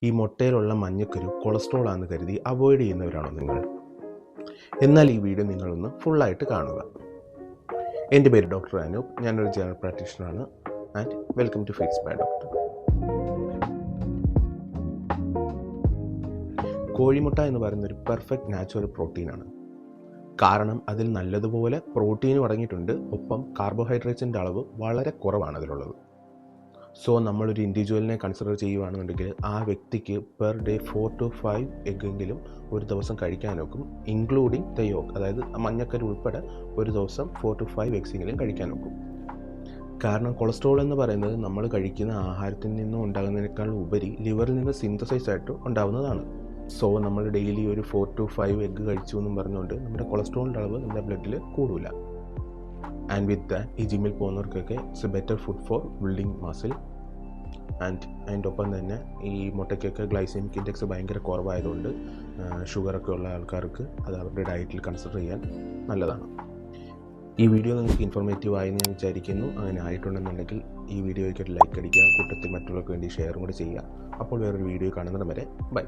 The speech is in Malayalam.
ഈ മുട്ടയിലുള്ള മഞ്ഞക്കരു കൊളസ്ട്രോൾ ആണെന്ന് കരുതി അവോയ്ഡ് ചെയ്യുന്നവരാണോ നിങ്ങൾ? എന്നാൽ ഈ വീഡിയോ നിങ്ങളൊന്ന് ഫുള്ളായിട്ട് കാണുക. എൻ്റെ പേര് ഡോക്ടർ അനൂപ്, ഞാനൊരു ജനറൽ പ്രാക്ടീഷണറാണ്. And welcome to fits by doctor. കോഴിമുട്ട എന്ന് പറയുന്ന ഒരു പെർഫെക്റ്റ് നാച്ചുറൽ പ്രോട്ടീനാണ്. കാരണം അതിൽ നല്ലതുപോലെ പ്രോട്ടീനും അടങ്ങിയിട്ടുണ്ട്, ഒപ്പം കാർബോഹൈഡ്രേറ്റ്സിൻ്റെ അളവ് വളരെ കുറവാണ് അതിലുള്ളത്. സോ നമ്മളൊരു ഇൻഡിവിജ്വലിനെ കൺസിഡർ ചെയ്യുകയാണെന്നുണ്ടെങ്കിൽ ആ വ്യക്തിക്ക് പെർ ഡേ 4 to 5 എഗ്ഗെങ്കിലും ഒരു ദിവസം കഴിക്കാൻ നോക്കും, ഇൻക്ലൂഡിങ് ദ യോക്ക്, അതായത് മഞ്ഞക്കരു ഉൾപ്പെടെ ഒരു ദിവസം 4 to 5 എഗ്ഗെങ്കിലും കഴിക്കാൻ നോക്കും. കാരണം കൊളസ്ട്രോൾ എന്ന് പറയുന്നത് നമ്മൾ കഴിക്കുന്ന ആഹാരത്തിൽ നിന്നും ഉണ്ടാകുന്നതിനേക്കാൾ ഉപരി ലിവറിൽ നിന്ന് സിന്തസൈസ് ആയിട്ട് ഉണ്ടാകുന്നതാണ്. സോ നമ്മൾ ഡെയിലി ഒരു 4 to 5 എഗ്ഗ് കഴിച്ചു എന്നും പറഞ്ഞുകൊണ്ട് നമ്മുടെ കൊളസ്ട്രോളിൻ്റെ അളവ് നമ്മുടെ ബ്ലഡിൽ കൂടില്ല. ആൻഡ് വിത്ത് ദാറ്റ് ഈ ജിമ്മിൽ പോകുന്നവർക്കൊക്കെ it's a better food for building muscle. And അതിൻ്റെ ഒപ്പം തന്നെ ഈ മുട്ടയ്ക്കൊക്കെ ഗ്ലൈസെമിക് ഇൻഡെക്സ് ഭയങ്കര കുറവായതുകൊണ്ട് ഷുഗറൊക്കെ ഉള്ള ആൾക്കാർക്ക് അത് അവരുടെ ഡയറ്റിൽ കൺസിഡർ ചെയ്യാൻ നല്ലതാണ്. ഈ വീഡിയോ നിങ്ങൾക്ക് ഇൻഫോർമേറ്റീവ് ആയെന്ന് ഞാൻ വിചാരിക്കുന്നു. അങ്ങനെ ആയിട്ടുണ്ടെന്നുണ്ടെങ്കിൽ ഈ വീഡിയോയ്ക്ക് ഒരു ലൈക്ക് അടിക്കുക, കൂട്ടത്തിൽ മറ്റുള്ളവർക്ക് വേണ്ടി ഷെയറും കൂടി ചെയ്യുക. അപ്പോൾ വേറൊരു വീഡിയോ കാണുന്നത് വരെ ബൈ.